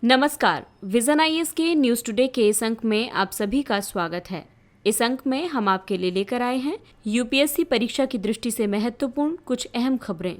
नमस्कार, vision IAS के news today के इस अंक में आप सभी का स्वागत है। इस अंक में हम आपके लिए लेकर आए हैं यूपीएससी परीक्षा की दृष्टि से महत्वपूर्ण कुछ अहम खबरें।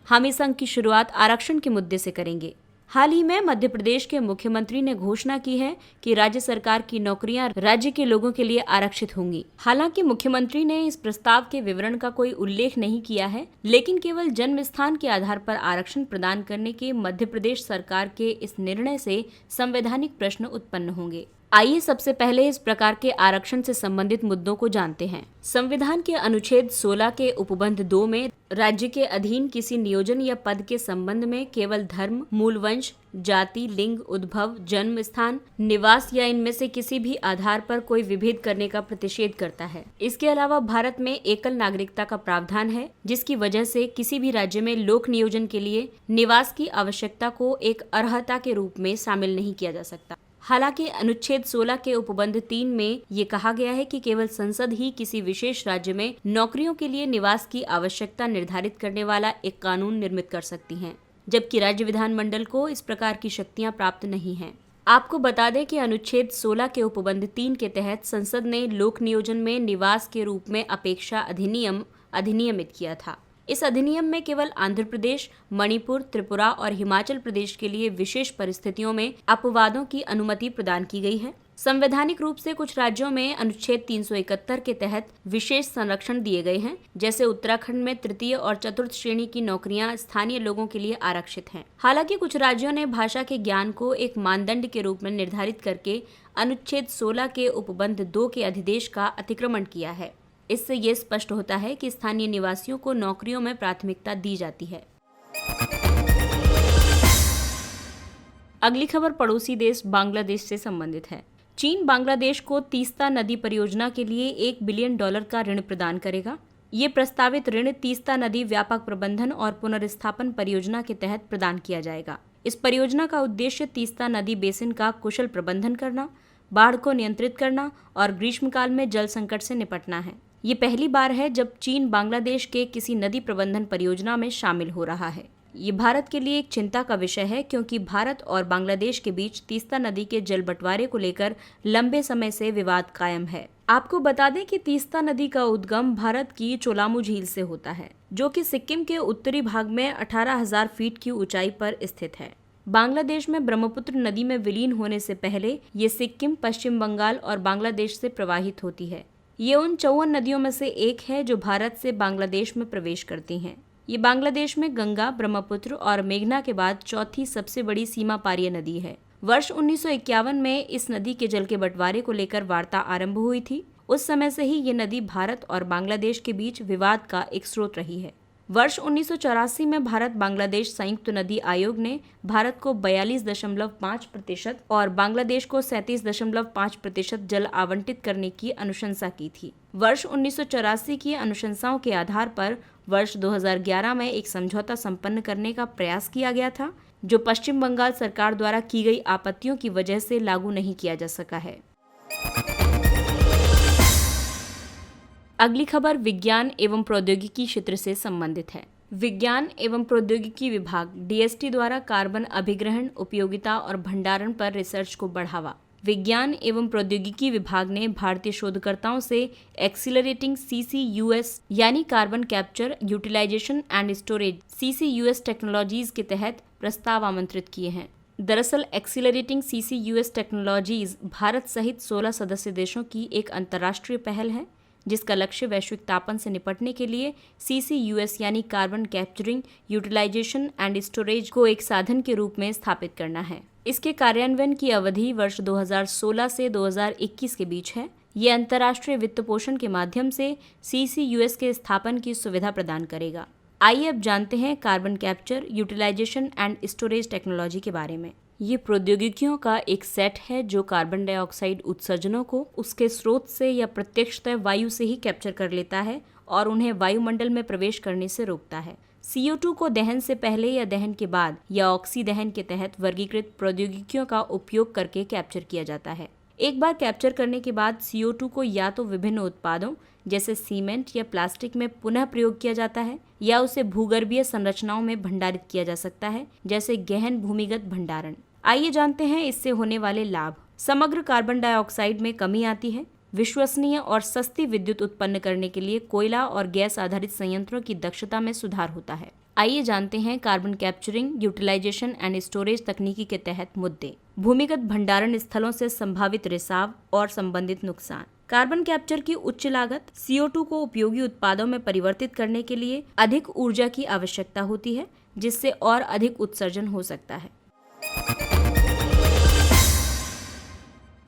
हम इस अंक की शुरुआत आरक्षण के मुद्दे से करेंगे। हाल ही में मध्य प्रदेश के मुख्यमंत्री ने घोषणा की है कि राज्य सरकार की नौकरियां राज्य के लोगों के लिए आरक्षित होंगी। हालांकि मुख्यमंत्री ने इस प्रस्ताव के विवरण का कोई उल्लेख नहीं किया है, लेकिन केवल जन्म स्थान के आधार पर आरक्षण प्रदान करने के मध्य प्रदेश सरकार के इस निर्णय से संवैधानिक प्रश्न उत्पन्न होंगे। आइए सबसे पहले इस प्रकार के आरक्षण से संबंधित मुद्दों को जानते हैं। संविधान के अनुच्छेद 16 के उपबंध 2 में राज्य के अधीन किसी नियोजन या पद के संबंध में केवल धर्म, मूल वंश, जाति, लिंग, उद्भव, जन्म स्थान, निवास या इनमें से किसी भी आधार पर कोई विभेद करने का प्रतिषेध करता है। इसके अलावा भारत में एकल नागरिकता का प्रावधान है, जिसकी वजह से किसी भी राज्य में लोक नियोजन के लिए निवास की आवश्यकता को एक अर्हता के रूप में शामिल नहीं किया जा सकता। हालांकि अनुच्छेद 16 के उपबंध 3 में ये कहा गया है कि केवल संसद ही किसी विशेष राज्य में नौकरियों के लिए निवास की आवश्यकता निर्धारित करने वाला एक कानून निर्मित कर सकती है, जबकि राज्य विधानमंडल को इस प्रकार की शक्तियां प्राप्त नहीं हैं। आपको बता दें कि अनुच्छेद 16 के उपबंध 3 के तहत संसद ने लोक नियोजन में निवास के रूप में अपेक्षा अधिनियमित किया था। इस अधिनियम में केवल आंध्र प्रदेश, मणिपुर, त्रिपुरा और हिमाचल प्रदेश के लिए विशेष परिस्थितियों में अपवादों की अनुमति प्रदान की गई है। संवैधानिक रूप से कुछ राज्यों में अनुच्छेद 371 के तहत विशेष संरक्षण दिए गए हैं, जैसे उत्तराखंड में तृतीय और चतुर्थ श्रेणी की नौकरियां स्थानीय लोगों के लिए आरक्षित हैं। हालांकि कुछ राज्यों ने भाषा के ज्ञान को एक मानदंड के रूप में निर्धारित करके अनुच्छेद 16 के उपबंध 2 के अधिदेश का अतिक्रमण किया है। इससे ये स्पष्ट होता है कि स्थानीय निवासियों को नौकरियों में प्राथमिकता दी जाती है। अगली खबर पड़ोसी देश बांग्लादेश से संबंधित है। चीन बांग्लादेश को तीस्ता नदी परियोजना के लिए $1 बिलियन का ऋण प्रदान करेगा। ये प्रस्तावित ऋण तीस्ता नदी व्यापक प्रबंधन और पुनर्स्थापन परियोजना के तहत प्रदान किया जाएगा। इस परियोजना का उद्देश्य तीस्ता नदी बेसिन का कुशल प्रबंधन करना, बाढ़ को नियंत्रित करना और ग्रीष्मकाल में जल संकट से निपटना है। ये पहली बार है जब चीन बांग्लादेश के किसी नदी प्रबंधन परियोजना में शामिल हो रहा है। ये भारत के लिए एक चिंता का विषय है, क्योंकि भारत और बांग्लादेश के बीच तीस्ता नदी के जल बंटवारे को लेकर लंबे समय से विवाद कायम है। आपको बता दें कि तीस्ता नदी का उद्गम भारत की चोलामू झील से होता है, जो कि सिक्किम के उत्तरी भाग में 18,000 फीट की ऊंचाई पर स्थित है। बांग्लादेश में ब्रह्मपुत्र नदी में विलीन होने से पहले ये सिक्किम, पश्चिम बंगाल और बांग्लादेश से प्रवाहित होती है। ये उन 54 नदियों में से एक है जो भारत से बांग्लादेश में प्रवेश करती हैं। ये बांग्लादेश में गंगा, ब्रह्मपुत्र और मेघना के बाद चौथी सबसे बड़ी सीमा पारीय नदी है। वर्ष 1951 में इस नदी के जल के बंटवारे को लेकर वार्ता आरंभ हुई थी। उस समय से ही ये नदी भारत और बांग्लादेश के बीच विवाद का एक स्रोत रही है। वर्ष 1984 में भारत बांग्लादेश संयुक्त नदी आयोग ने भारत को 42.5% और बांग्लादेश को 37.5% जल आवंटित करने की अनुशंसा की थी। वर्ष 1984 की अनुशंसाओं के आधार पर वर्ष 2011 में एक समझौता संपन्न करने का प्रयास किया गया था, जो पश्चिम बंगाल सरकार द्वारा की गई आपत्तियों की वजह से लागू नहीं किया जा सका है। अगली खबर विज्ञान एवं प्रौद्योगिकी क्षेत्र से संबंधित है। विज्ञान एवं प्रौद्योगिकी विभाग डीएसटी द्वारा कार्बन अभिग्रहण, उपयोगिता और भंडारण पर रिसर्च को बढ़ावा। विज्ञान एवं प्रौद्योगिकी विभाग ने भारतीय शोधकर्ताओं से एक्सीलरेटिंग CCUS यानी carbon capture, utilisation and storage CCUS technologies के तहत प्रस्ताव आमंत्रित किए हैं। दरअसल एक्सीलरेटिंग CCUS टेक्नोलॉजीज भारत सहित 16 सदस्य देशों की एक अंतर्राष्ट्रीय पहल है, जिसका लक्ष्य वैश्विक तापन से निपटने के लिए CCUS यानी carbon capturing, utilisation and storage को एक साधन के रूप में स्थापित करना है। इसके कार्यान्वयन की अवधि वर्ष 2016 से 2021 के बीच है। ये अंतर्राष्ट्रीय वित्त पोषण के माध्यम से CCUS के स्थापन की सुविधा प्रदान करेगा। आइए अब जानते हैं carbon capture, utilisation and storage technology के बारे में। ये प्रौद्योगिकियों का एक सेट है जो कार्बन डाइऑक्साइड उत्सर्जनों को उसके स्रोत से या प्रत्यक्षतः वायु से ही कैप्चर कर लेता है और उन्हें वायुमंडल में प्रवेश करने से रोकता है। CO2 को दहन से पहले या दहन के बाद या ऑक्सी दहन के तहत वर्गीकृत प्रौद्योगिकियों का उपयोग करके कैप्चर किया जाता है। एक बार कैप्चर करने के बाद CO2 को या तो विभिन्न उत्पादों जैसे सीमेंट या प्लास्टिक में पुनः प्रयोग किया जाता है, या उसे भूगर्भीय संरचनाओं में भंडारित किया जा सकता है, जैसे गहन भूमिगत भंडारण। आइए जानते हैं इससे होने वाले लाभ। समग्र कार्बन डाइऑक्साइड में कमी आती है। विश्वसनीय और सस्ती विद्युत उत्पन्न करने के लिए कोयला और गैस आधारित संयंत्रों की दक्षता में सुधार होता है। आइए जानते हैं carbon capturing, utilisation and storage तकनीकी के तहत मुद्दे। भूमिगत भंडारण स्थलों से संभावित रिसाव और संबंधित नुकसान। कार्बन कैप्चर की उच्च लागत। CO2 को उपयोगी उत्पादों में परिवर्तित करने के लिए अधिक ऊर्जा की आवश्यकता होती है, जिससे और अधिक उत्सर्जन हो सकता है।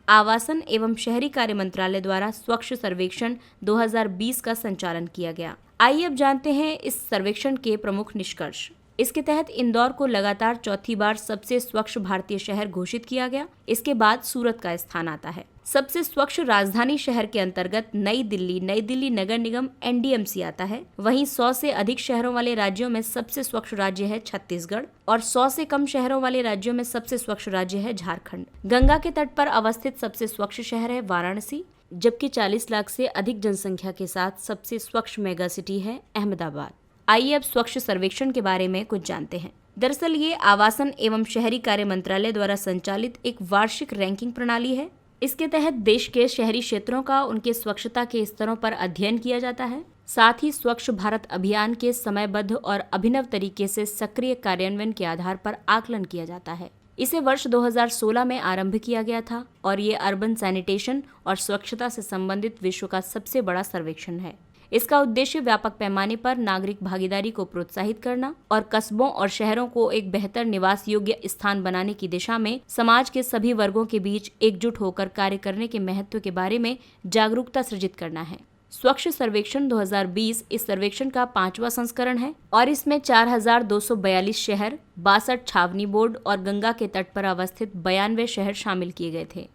आवासन एवं शहरी कार्य मंत्रालय द्वारा स्वच्छ सर्वेक्षण 2020 का संचालन किया गया। आइए अब जानते हैं इस सर्वेक्षण के प्रमुख निष्कर्ष। इसके तहत इंदौर को लगातार चौथी बार सबसे स्वच्छ भारतीय शहर घोषित किया गया। इसके बाद सूरत का स्थान आता है। सबसे स्वच्छ राजधानी शहर के अंतर्गत नई दिल्ली नगर निगम NDMC आता है। वहीं 100 से अधिक शहरों वाले राज्यों में सबसे स्वच्छ राज्य है छत्तीसगढ़ और 100 से कम शहरों वाले राज्यों में सबसे स्वच्छ राज्य है झारखंड। गंगा के तट पर अवस्थित सबसे स्वच्छ शहर है वाराणसी, जबकि 40 लाख से अधिक जनसंख्या के साथ सबसे स्वच्छ मेगा सिटी है अहमदाबाद। आइए अब स्वच्छ सर्वेक्षण के बारे में कुछ जानते हैं। दरअसल ये आवासन एवं शहरी कार्य मंत्रालय द्वारा संचालित एक वार्षिक रैंकिंग प्रणाली है। इसके तहत देश के शहरी क्षेत्रों का उनके स्वच्छता के स्तरों पर अध्ययन किया जाता है। साथ ही स्वच्छ भारत अभियान के समयबद्ध और अभिनव तरीके से सक्रिय कार्यान्वयन के आधार पर आकलन किया जाता है। इसे वर्ष 2016 में आरंभ किया गया था और ये अर्बन सैनिटेशन और स्वच्छता से संबंधित विश्व का सबसे बड़ा सर्वेक्षण है। इसका उद्देश्य व्यापक पैमाने पर नागरिक भागीदारी को प्रोत्साहित करना और कस्बों और शहरों को एक बेहतर निवास योग्य स्थान बनाने की दिशा में समाज के सभी वर्गों के बीच एकजुट होकर कार्य करने के महत्व के बारे में जागरूकता सृजित करना है। स्वच्छ सर्वेक्षण 2020 इस सर्वेक्षण का 5वां संस्करण है और इसमें 4242 शहर, 62 छावनी बोर्ड और गंगा के तट पर अवस्थित 92 शहर शामिल किए गए थे।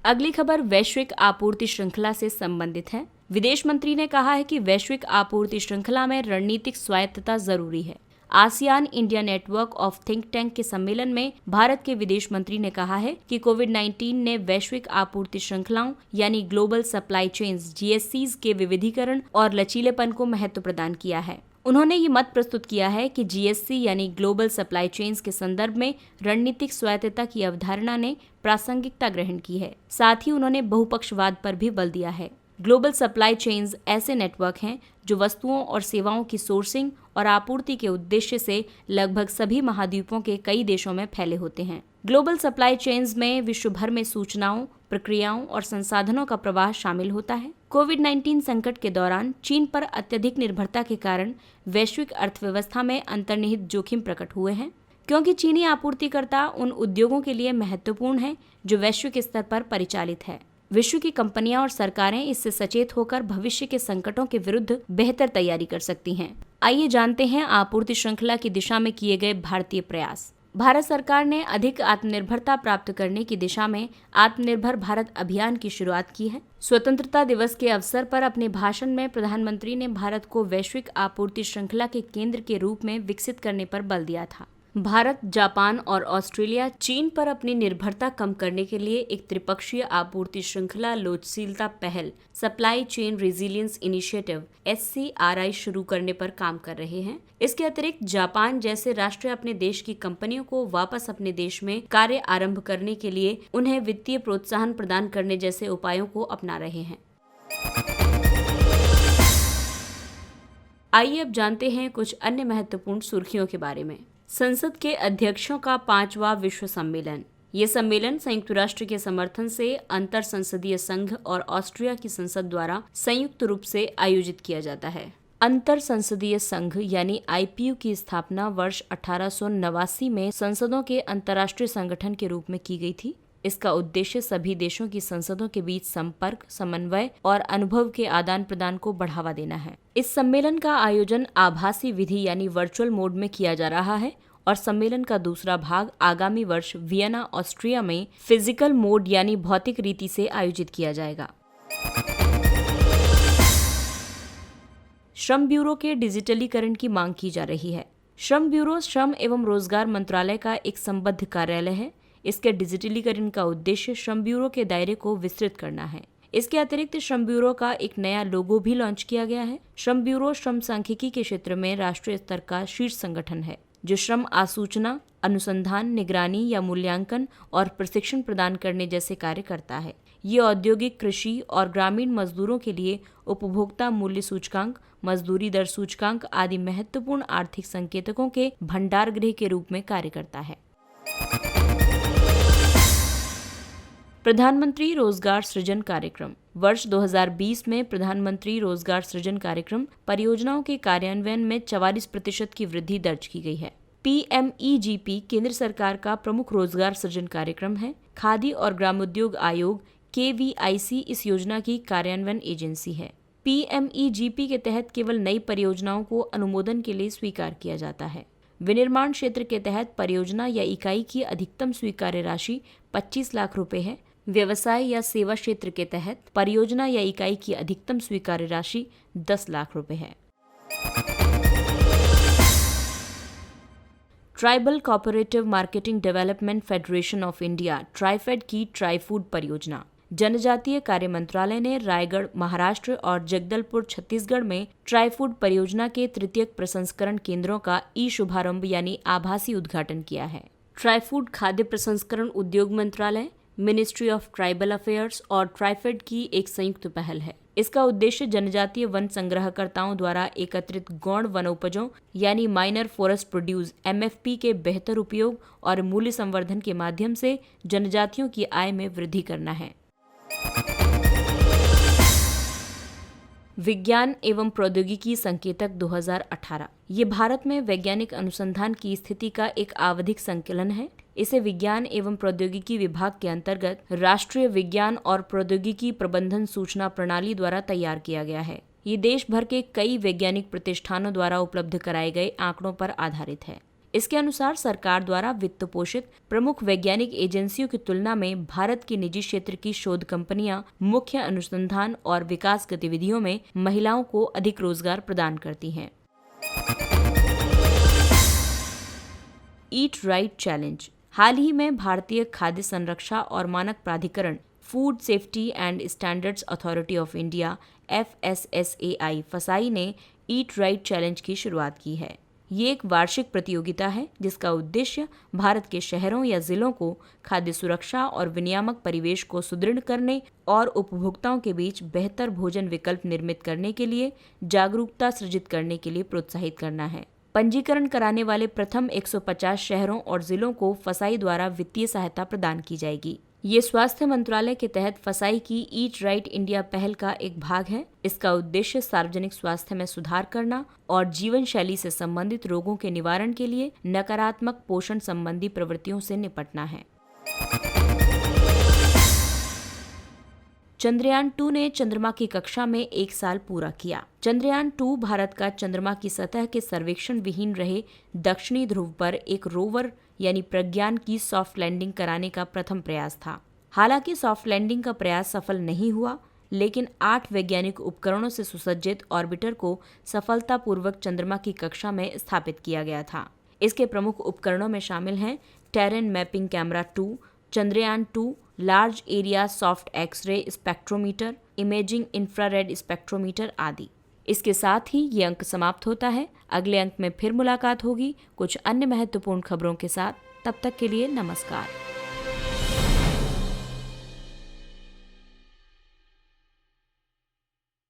अगली खबर वैश्विक आपूर्ति श्रृंखला से संबंधित है। विदेश मंत्री ने कहा है कि वैश्विक आपूर्ति श्रृंखला में रणनीतिक स्वायत्तता जरूरी है। ASEAN India network of think tank के सम्मेलन में भारत के विदेश मंत्री ने कहा है कि कोविड-19 ने वैश्विक आपूर्ति श्रृंखलाओं यानी ग्लोबल सप्लाई चेन्स GSCs के विविधीकरण और लचीलेपन को महत्व प्रदान किया है। उन्होंने ये मत प्रस्तुत किया है कि GSC यानी ग्लोबल सप्लाई चेन्स के संदर्भ में रणनीतिक स्वायत्तता की अवधारणा ने प्रासंगिकता ग्रहण की है। साथ ही उन्होंने बहुपक्षवाद पर भी बल दिया है। ग्लोबल सप्लाई चेन्स ऐसे नेटवर्क हैं जो वस्तुओं और सेवाओं की सोर्सिंग और आपूर्ति के उद्देश्य से लगभग सभी महाद्वीपों के कई देशों में फैले होते हैं। ग्लोबल सप्लाई चेन्स में विश्व भर में सूचनाओं, प्रक्रियाओं और संसाधनों का प्रवाह शामिल होता है। कोविड-19 संकट के दौरान चीन पर अत्यधिक निर्भरता के कारण वैश्विक अर्थव्यवस्था में अंतर्निहित जोखिम प्रकट हुए हैं, क्योंकि चीनी आपूर्तिकर्ता उन उद्योगों के लिए महत्वपूर्ण हैं जो वैश्विक स्तर पर परिचालित है। विश्व की कंपनियां और सरकारें इससे सचेत होकर भविष्य के संकटों के विरुद्ध बेहतर तैयारी कर सकती हैं। आइए जानते हैं आपूर्ति श्रृंखला की दिशा में किए गए भारतीय प्रयास। भारत सरकार ने अधिक आत्मनिर्भरता प्राप्त करने की दिशा में आत्मनिर्भर भारत अभियान की शुरुआत की है। स्वतंत्रता दिवस के अवसर पर अपने भाषण में प्रधानमंत्री ने भारत को वैश्विक आपूर्ति श्रृंखला के केंद्र के रूप में विकसित करने पर बल दिया था। भारत, जापान और ऑस्ट्रेलिया चीन पर अपनी निर्भरता कम करने के लिए एक त्रिपक्षीय आपूर्ति श्रृंखला लोचशीलता पहल supply chain resilience initiative SCRI शुरू करने पर काम कर रहे हैं। इसके अतिरिक्त जापान जैसे राष्ट्र अपने देश की कंपनियों को वापस अपने देश में कार्य आरंभ करने के लिए उन्हें वित्तीय प्रोत्साहन प्रदान करने जैसे उपायों को अपना रहे हैं। आइए अब जानते हैं कुछ अन्य महत्वपूर्ण सुर्खियों के बारे में। संसद के अध्यक्षों का 5वां विश्व सम्मेलन। ये सम्मेलन संयुक्त राष्ट्र के समर्थन से अंतर संसदीय संघ और ऑस्ट्रिया की संसद द्वारा संयुक्त रूप से आयोजित किया जाता है। अंतर संसदीय संघ यानी IPU की स्थापना वर्ष 1889 में संसदों के अंतर्राष्ट्रीय संगठन के रूप में की गई थी। इसका उद्देश्य सभी देशों की संसदों के बीच संपर्क, समन्वय और अनुभव के आदान प्रदान को बढ़ावा देना है। इस सम्मेलन का आयोजन आभासी विधि यानी वर्चुअल मोड में किया जा रहा है और सम्मेलन का दूसरा भाग आगामी वर्ष वियना, ऑस्ट्रिया में फिजिकल मोड यानी भौतिक रीति से आयोजित किया जाएगा। श्रम ब्यूरो के डिजिटलीकरण की मांग की जा रही है। श्रम ब्यूरो श्रम एवं रोजगार मंत्रालय का एक संबद्ध कार्यालय है। इसके डिजिटलीकरण का उद्देश्य श्रम ब्यूरो के दायरे को विस्तृत करना है। इसके अतिरिक्त श्रम ब्यूरो का एक नया लोगो भी लॉन्च किया गया है। श्रम ब्यूरो श्रम सांख्यिकी के क्षेत्र में राष्ट्रीय स्तर का शीर्ष संगठन है, जो श्रम आसूचना, अनुसंधान, निगरानी या मूल्यांकन और प्रशिक्षण प्रदान करने जैसे कार्य करता है। ये औद्योगिक, कृषि और ग्रामीण मजदूरों के लिए उपभोक्ता मूल्य सूचकांक, मजदूरी दर सूचकांक आदि महत्वपूर्ण आर्थिक संकेतकों के भंडारगृह के रूप में कार्य करता है। प्रधानमंत्री रोजगार सृजन कार्यक्रम। वर्ष 2020 में प्रधानमंत्री रोजगार सृजन कार्यक्रम परियोजनाओं के कार्यान्वयन में 44% की वृद्धि दर्ज की गई है। PMEGP केंद्र सरकार का प्रमुख रोजगार सृजन कार्यक्रम है। खादी और ग्रामोद्योग आयोग KVIC इस योजना की कार्यान्वयन एजेंसी है। PMEGP के तहत केवल नई परियोजनाओं को अनुमोदन के लिए स्वीकार किया जाता है। विनिर्माण क्षेत्र के तहत परियोजना या इकाई की अधिकतम स्वीकार्य राशि 25 लाख रुपए है। व्यवसाय या सेवा क्षेत्र के तहत परियोजना या इकाई की अधिकतम स्वीकार्य राशि 10 लाख रुपए है। Tribal cooperative marketing development federation of India TRIFED की ट्राइफूड परियोजना। जनजातीय कार्य मंत्रालय ने रायगढ़ महाराष्ट्र और जगदलपुर छत्तीसगढ़ में ट्राइफूड परियोजना के तृतीयक प्रसंस्करण केंद्रों का शुभारंभ यानी आभासी उद्घाटन किया है। ट्राइफूड खाद्य प्रसंस्करण उद्योग मंत्रालय, मिनिस्ट्री ऑफ ट्राइबल अफेयर्स और ट्राइफेड की एक संयुक्त पहल है। इसका उद्देश्य जनजातीय वन संग्रहकर्ताओं द्वारा एकत्रित गौण वनोपजों यानी माइनर फॉरेस्ट प्रोड्यूस MFP के बेहतर उपयोग और मूल्य संवर्धन के माध्यम से जनजातियों की आय में वृद्धि करना है। विज्ञान एवं प्रौद्योगिकी संकेतक 2018 ये भारत में वैज्ञानिक अनुसंधान की स्थिति का एक आवधिक संकलन है। इसे विज्ञान एवं प्रौद्योगिकी विभाग के अंतर्गत राष्ट्रीय विज्ञान और प्रौद्योगिकी प्रबंधन सूचना प्रणाली द्वारा तैयार किया गया है। ये देश भर के कई वैज्ञानिक प्रतिष्ठानों द्वारा उपलब्ध कराए गए आंकड़ों पर आधारित है। इसके अनुसार सरकार द्वारा वित्त पोषित प्रमुख वैज्ञानिक एजेंसियों की तुलना में भारत की निजी क्षेत्र की शोध कंपनियां मुख्य अनुसंधान और विकास गतिविधियों में महिलाओं को अधिक रोजगार प्रदान करती हैं। Eat right challenge. हाल ही में भारतीय खाद्य संरक्षा और मानक प्राधिकरण food safety and standards authority of India FSSAI फसाई ने ईट राइट चैलेंज की शुरुआत की है। ये एक वार्षिक प्रतियोगिता है जिसका उद्देश्य भारत के शहरों या जिलों को खाद्य सुरक्षा और विनियामक परिवेश को सुदृढ़ करने और उपभोक्ताओं के बीच बेहतर भोजन विकल्प निर्मित करने के लिए जागरूकता सृजित करने के लिए प्रोत्साहित करना है। पंजीकरण कराने वाले प्रथम 150 शहरों और जिलों को फसाई द्वारा वित्तीय सहायता प्रदान की जाएगी। ये स्वास्थ्य मंत्रालय के तहत फसाई की ईट राइट इंडिया पहल का एक भाग है। इसका उद्देश्य सार्वजनिक स्वास्थ्य में सुधार करना और जीवन शैली से संबंधित रोगों के निवारण के लिए नकारात्मक पोषण संबंधी प्रवृत्तियों से निपटना है। चंद्रयान 2 ने चंद्रमा की कक्षा में 1 साल पूरा किया। चंद्रयान 2 भारत का चंद्रमा की सतह के सर्वेक्षण विहीन रहे दक्षिणी ध्रुव पर एक रोवर यानी प्रज्ञान की सॉफ्ट लैंडिंग कराने का प्रथम प्रयास था। हालांकि सॉफ्ट लैंडिंग का प्रयास सफल नहीं हुआ, लेकिन 8 वैज्ञानिक उपकरणों से सुसज्जित ऑर्बिटर को सफलतापूर्वक चंद्रमा की कक्षा में स्थापित किया गया था। इसके प्रमुख उपकरणों में शामिल हैं terrain mapping camera 2, Chandrayaan 2 large area soft x-ray spectrometer, imaging infrared spectrometer आदि। इसके साथ ही ये अंक समाप्त होता है। अगले अंक में फिर मुलाकात होगी कुछ अन्य महत्वपूर्ण खबरों के साथ। तब तक के लिए नमस्कार।